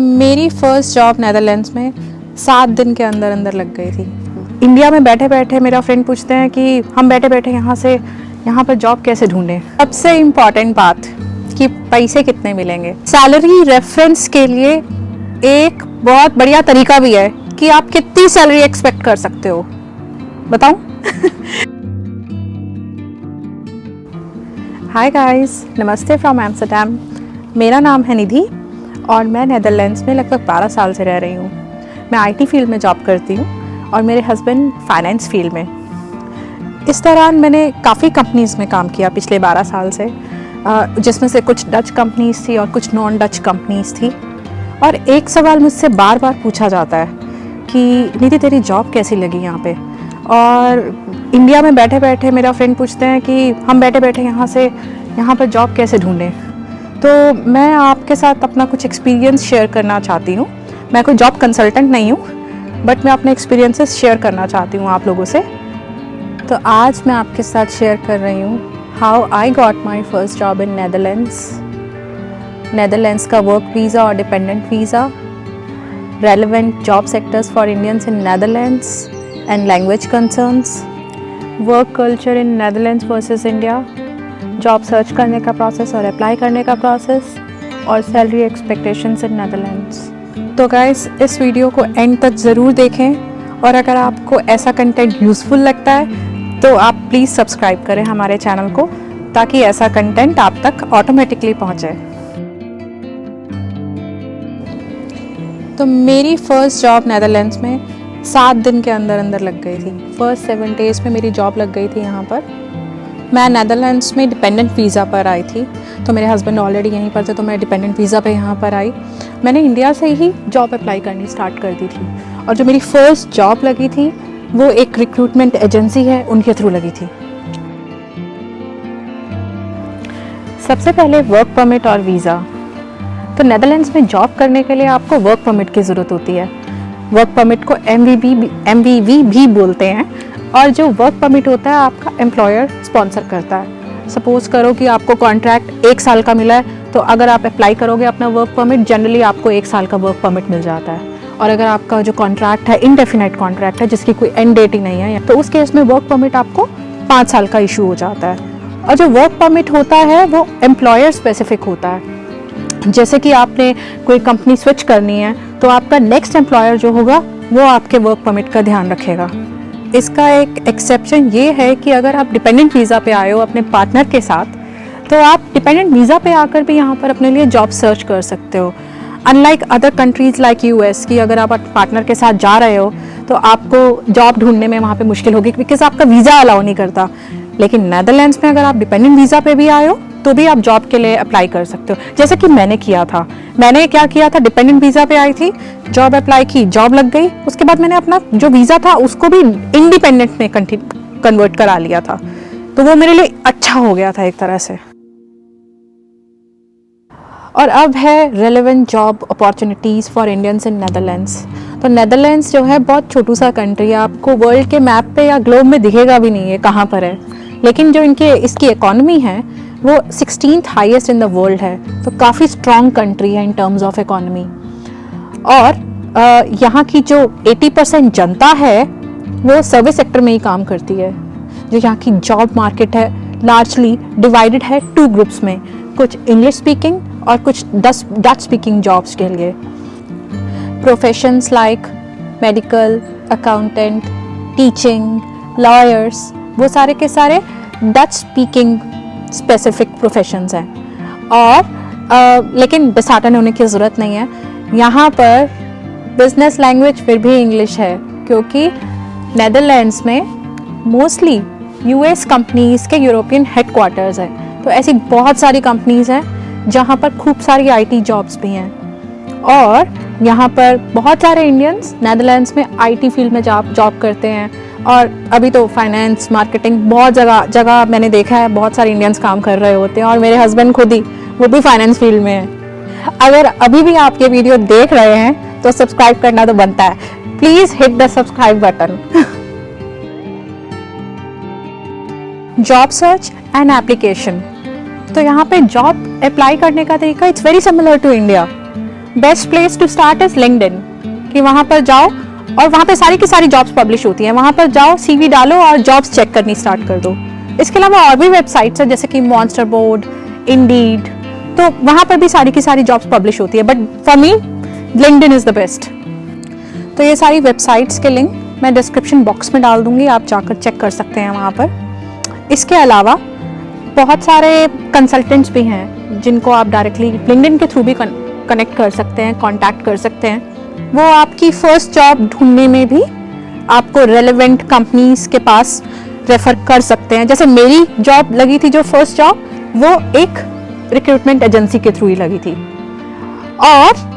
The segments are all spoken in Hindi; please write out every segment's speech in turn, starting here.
मेरी फर्स्ट जॉब नेदरलैंड्स में 7 दिन के अंदर अंदर लग गई थी। इंडिया में बैठे बैठे मेरा फ्रेंड पूछते हैं कि हम बैठे बैठे यहाँ पर जॉब कैसे ढूंढें। सबसे इम्पॉर्टेंट बात कि पैसे कितने मिलेंगे। सैलरी रेफरेंस के लिए एक बहुत बढ़िया तरीका भी है कि आप कितनी सैलरी एक्सपेक्ट कर सकते हो। बताऊं? हाय गाइस, नमस्ते फ्रॉम एम्स्टर्डम। मेरा नाम है निधि और मैं नेदरलैंड्स में लगभग 12 साल से रह रही हूँ। मैं आईटी फील्ड में जॉब करती हूँ और मेरे हस्बैंड फाइनेंस फील्ड में। इस दौरान मैंने काफ़ी कंपनीज़ में काम किया पिछले 12 साल से, जिसमें से कुछ डच कंपनीज़ थी और कुछ नॉन डच कंपनीज़ थी। और एक सवाल मुझसे बार बार पूछा जाता है कि निधि तेरी जॉब कैसी लगी यहाँ पे। और इंडिया में बैठे बैठे मेरा फ्रेंड पूछते हैं कि हम बैठे बैठे यहाँ पर जॉब कैसे ढूंढें। तो मैं आपके साथ अपना कुछ एक्सपीरियंस शेयर करना चाहती हूँ। मैं कोई जॉब कंसल्टेंट नहीं हूँ, बट मैं अपने एक्सपीरियंसेस शेयर करना चाहती हूँ आप लोगों से। तो आज मैं आपके साथ शेयर कर रही हूँ how I got my first job in Netherlands का वर्क वीज़ा और dependent visa, relevant job sectors for Indians in Netherlands and language concerns, work culture in Netherlands versus India, job search करने का प्रोसेस और अप्लाई करने का प्रोसेस, और सैलरी एक्सपेक्टेशंस इन नेदरलैंड्स। तो गाइस, इस वीडियो को एंड तक ज़रूर देखें और अगर आपको ऐसा कंटेंट यूज़फुल लगता है तो आप प्लीज़ सब्सक्राइब करें हमारे चैनल को, ताकि ऐसा कंटेंट आप तक ऑटोमेटिकली पहुँचे। तो मेरी फ़र्स्ट जॉब नेदरलैंड्स में 7 दिन के अंदर अंदर लग गई थी। फर्स्ट 7 डेज़ में मेरी जॉब लग गई थी यहाँ पर। मैं नेदरलैंड्स में डिपेंडेंट वीज़ा पर आई थी, तो मेरे हस्बैंड ऑलरेडी यहीं पर थे, तो मैं डिपेंडेंट वीज़ा पे यहाँ पर आई। मैंने इंडिया से ही जॉब अप्लाई करनी स्टार्ट कर दी थी और जो मेरी फ़र्स्ट जॉब लगी थी वो एक रिक्रूटमेंट एजेंसी है, उनके थ्रू लगी थी। सबसे पहले वर्क परमिट और वीज़ा। तो नेदरलैंड्स में जॉब करने के लिए आपको वर्क परमिट की ज़रूरत होती है। वर्क परमिट को MVV भी बोलते हैं, और जो वर्क परमिट होता है आपका एम्प्लॉयर स्पॉन्सर करता है। सपोज करो कि आपको कॉन्ट्रैक्ट 1 साल का मिला है, तो अगर आप अप्लाई करोगे अपना वर्क परमिट, जनरली आपको 1 साल का वर्क परमिट मिल जाता है। और अगर आपका जो कॉन्ट्रैक्ट है इंडेफिनाइट कॉन्ट्रैक्ट है, जिसकी कोई एंड डेट ही नहीं है, तो उस केस में वर्क परमिट आपको 5 साल का इशू हो जाता है। और जो वर्क परमिट होता है वो एम्प्लॉयर स्पेसिफिक होता है। जैसे कि आपने कोई कंपनी स्विच करनी है, तो आपका नेक्स्ट एम्प्लॉयर जो होगा वो आपके वर्क परमिट का ध्यान रखेगा। इसका एक एक्सेप्शन ये है कि अगर आप डिपेंडेंट वीज़ा पे आए हो अपने पार्टनर के साथ, तो आप डिपेंडेंट वीज़ा पे आकर भी यहाँ पर अपने लिए जॉब सर्च कर सकते हो। Unlike other countries like US की, अगर आप पार्टनर के साथ जा रहे हो तो आपको जॉब ढूंढने में वहाँ पे मुश्किल होगी, बिकॉज आपका वीज़ा अलाउ नहीं करता। लेकिन नेदरलैंड्स में अगर आप डिपेंडेंट वीज़ा पे भी आए हो तो भी आप जॉब के लिए अप्लाई कर सकते हो, जैसे कि मैंने किया था। मैंने क्या किया था, डिपेंडेंट वीज़ा पे आई थी, जॉब अप्लाई की, जॉब लग गई। उसके बाद मैंने अपना जो वीज़ा था उसको भी इंडिपेंडेंट में कन्वर्ट करा लिया था, तो वो मेरे लिए अच्छा हो गया था एक तरह से। और अब है relevant job opportunities for Indians in Netherlands. तो नेदरलैंड्स जो है बहुत छोटू सा कंट्री है, आपको वर्ल्ड के मैप पे या ग्लोब में दिखेगा भी नहीं है कहाँ पर है, लेकिन जो इसकी इकॉनमी है वो 16th highest in the world है। तो काफ़ी स्ट्रॉन्ग कंट्री है इन टर्म्स ऑफ इकॉनमी। और यहाँ की जो 80% जनता है वो सर्विस सेक्टर में ही काम करती है। जो यहाँ की जॉब मार्केट है लार्जली डिवाइडेड है 2 ग्रुप्स में, कुछ इंग्लिश स्पीकिंग और कुछ डच स्पीकिंग जॉब्स के लिए। Professions like medical, accountant, teaching, lawyers, वो सारे के सारे डच स्पीकिंग स्पेसिफिक प्रोफेशंस हैं। और लेकिन डिसहार्टन होने की ज़रूरत नहीं है, यहाँ पर बिजनेस लैंग्वेज फिर भी इंग्लिश है, क्योंकि नेदरलैंड्स में मोस्टली US कंपनीज़ के यूरोपियन हेडक्वार्टर्स हैं। तो ऐसी बहुत सारी कंपनीज़ हैं जहाँ पर खूब सारी IT जॉब्स भी हैं। और यहाँ पर बहुत सारे इंडियंस नेदरलैंड्स में IT फील्ड में जॉब करते हैं। और अभी तो फाइनेंस, मार्केटिंग, बहुत जगह मैंने देखा है बहुत सारे इंडियंस काम कर रहे होते हैं। और मेरे हस्बैंड खुद ही वो भी फाइनेंस फील्ड में है। अगर अभी भी आप ये वीडियो देख रहे हैं तो सब्सक्राइब करना तो बनता है, please hit the subscribe button. Job search and application. तो यहाँ पे जॉब अप्लाई करने का तरीका it's very similar to India. Best place to start is LinkedIn, कि वहाँ पर जाओ और वहाँ पे सारी की सारी जॉब्स पब्लिश होती हैं, वहाँ पर जाओ, सीवी डालो और जॉब्स चेक करनी स्टार्ट कर दो। इसके अलावा और भी वेबसाइट्स हैं जैसे कि मॉन्स्टर बोर्ड, इंडीड, तो वहाँ पर भी सारी की सारी जॉब्स पब्लिश होती है, but for me LinkedIn is the best. तो ये सारी वेबसाइट्स के लिंक मैं डिस्क्रिप्शन बॉक्स में डाल दूँगी, आप जाकर चेक कर सकते हैं वहाँ पर। इसके अलावा बहुत सारे कंसल्टेंट्स भी हैं जिनको आप डायरेक्टली लिंक्डइन के थ्रू भी कनेक्ट कर सकते हैं, कॉन्टैक्ट कर सकते हैं। वो आपकी फर्स्ट जॉब ढूंढने में भी आपको रेलेवेंट कंपनीज के पास रेफर कर सकते हैं। जैसे मेरी जॉब लगी थी, जो फर्स्ट जॉब, वो एक रिक्रूटमेंट एजेंसी के थ्रू ही लगी थी। और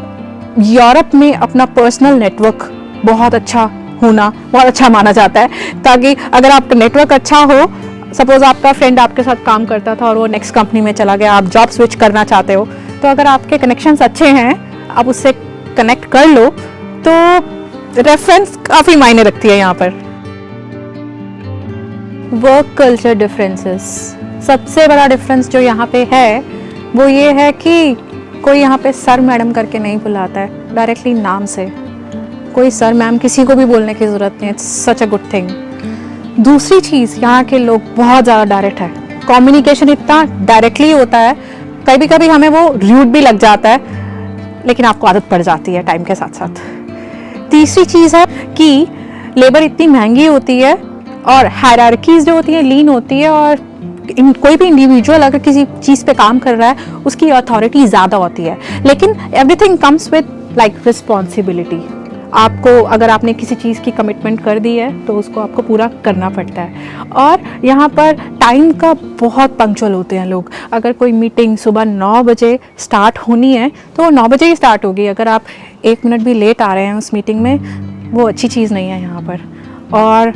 यूरोप में अपना पर्सनल नेटवर्क बहुत अच्छा होना बहुत अच्छा माना जाता है, ताकि अगर आपका नेटवर्क अच्छा हो, सपोज आपका फ्रेंड आपके साथ काम करता था और वो नेक्स्ट कंपनी में चला गया, आप जॉब स्विच करना चाहते हो, तो अगर आपके कनेक्शंस अच्छे हैं, आप उससे कनेक्ट कर लो, तो रेफरेंस काफ़ी मायने रखती है यहाँ पर। वर्क कल्चर डिफरेंसेस, सबसे बड़ा डिफरेंस जो यहाँ पे है वो ये है कि कोई यहाँ पे सर मैडम करके नहीं बुलाता है, डायरेक्टली नाम से। कोई सर मैम किसी को भी बोलने की ज़रूरत नहीं, it's such a good thing. दूसरी चीज़, यहाँ के लोग बहुत ज़्यादा डायरेक्ट है, कम्युनिकेशन इतना डायरेक्टली होता है, कभी कभी हमें वो रूड भी लग जाता है, लेकिन आपको आदत पड़ जाती है टाइम के साथ साथ। तीसरी चीज़ है कि लेबर इतनी महंगी होती है और हायरार्कीज जो होती है लीन होती है, और कोई भी इंडिविजुअल अगर किसी चीज़ पे काम कर रहा है उसकी अथॉरिटी ज़्यादा होती है, लेकिन everything comes with like responsibility. आपको अगर आपने किसी चीज़ की कमिटमेंट कर दी है तो उसको आपको पूरा करना पड़ता है। और यहाँ पर टाइम का बहुत पंक्चुअल होते हैं लोग। अगर कोई मीटिंग सुबह 9 बजे स्टार्ट होनी है तो वो 9 बजे ही स्टार्ट होगी। अगर आप 1 मिनट भी लेट आ रहे हैं उस मीटिंग में, वो अच्छी चीज़ नहीं है यहाँ पर। और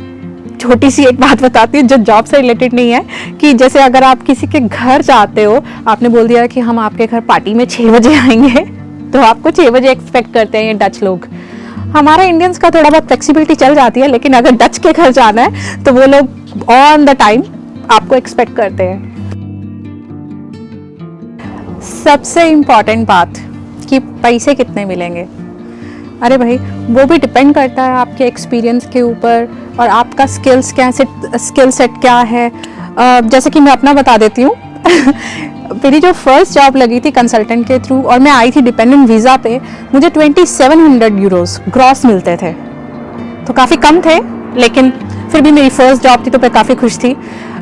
छोटी सी एक बात बताती हूँ जो जॉब से रिलेटेड नहीं है, कि जैसे अगर आप किसी के घर जाते हो, आपने बोल दिया कि हम आपके घर पार्टी में 6 बजे आएंगे, तो आपको 6 बजे एक्सपेक्ट करते हैं ये डच लोग। हमारा इंडियंस का थोड़ा बहुत फ्लेक्सिबिलिटी चल जाती है, लेकिन अगर डच के घर जाना है तो वो लोग ऑन द टाइम आपको एक्सपेक्ट करते हैं। सबसे इम्पॉर्टेंट बात कि पैसे कितने मिलेंगे। अरे भाई, वो भी डिपेंड करता है आपके एक्सपीरियंस के ऊपर और आपका स्किल सेट क्या है। जैसे कि मैं अपना बता देती हूँ मेरी जो फर्स्ट जॉब लगी थी कंसल्टेंट के थ्रू और मैं आई थी डिपेंडेंट वीज़ा पे, मुझे 2700 यूरोस ग्रॉस मिलते थे। तो काफ़ी कम थे, लेकिन फिर भी मेरी फर्स्ट जॉब थी तो मैं काफ़ी खुश थी।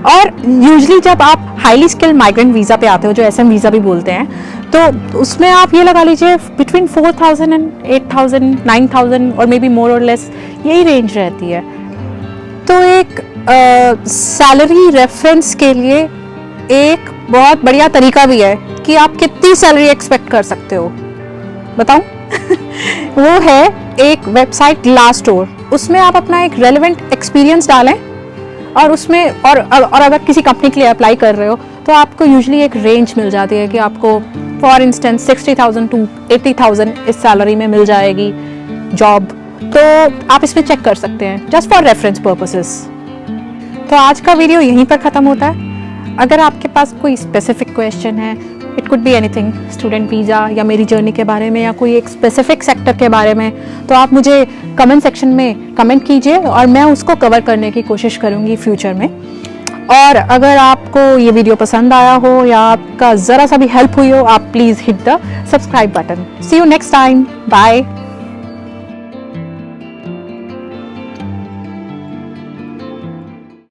और यूजली जब आप हाईली स्किल्ड माइग्रेंट वीज़ा पे आते हो, जो SM वीज़ा भी बोलते हैं, तो उसमें आप ये लगा लीजिए बिटवीन 4000 एंड 8000 9000 और मे बी मोर और लेस, यही रेंज रहती है। तो एक सैलरी रेफरेंस के लिए एक बहुत बढ़िया तरीका भी है कि आप कितनी सैलरी एक्सपेक्ट कर सकते हो। बताऊं वो है एक वेबसाइट ग्लासडोर। उसमें आप अपना एक रेलेवेंट एक्सपीरियंस डालें और उसमें और अगर किसी कंपनी के लिए अप्लाई कर रहे हो तो आपको यूजुअली एक रेंज मिल जाती है कि आपको फॉर इंस्टेंस 60,000 to 80,000 इस सैलरी में मिल जाएगी जॉब। तो आप इसमें चेक कर सकते हैं जस्ट फॉर रेफरेंस पर्पसेस। तो आज का वीडियो यहीं पर ख़त्म होता है। अगर आपके पास कोई स्पेसिफिक क्वेश्चन है, it could be anything, student visa या मेरी जर्नी के बारे में या कोई एक स्पेसिफिक सेक्टर के बारे में, तो आप मुझे कमेंट सेक्शन में कमेंट कीजिए और मैं उसको कवर करने की कोशिश करूँगी फ्यूचर में। और अगर आपको ये वीडियो पसंद आया हो या आपका ज़रा सा भी हेल्प हुई हो, आप please hit the subscribe button. See you next time, bye.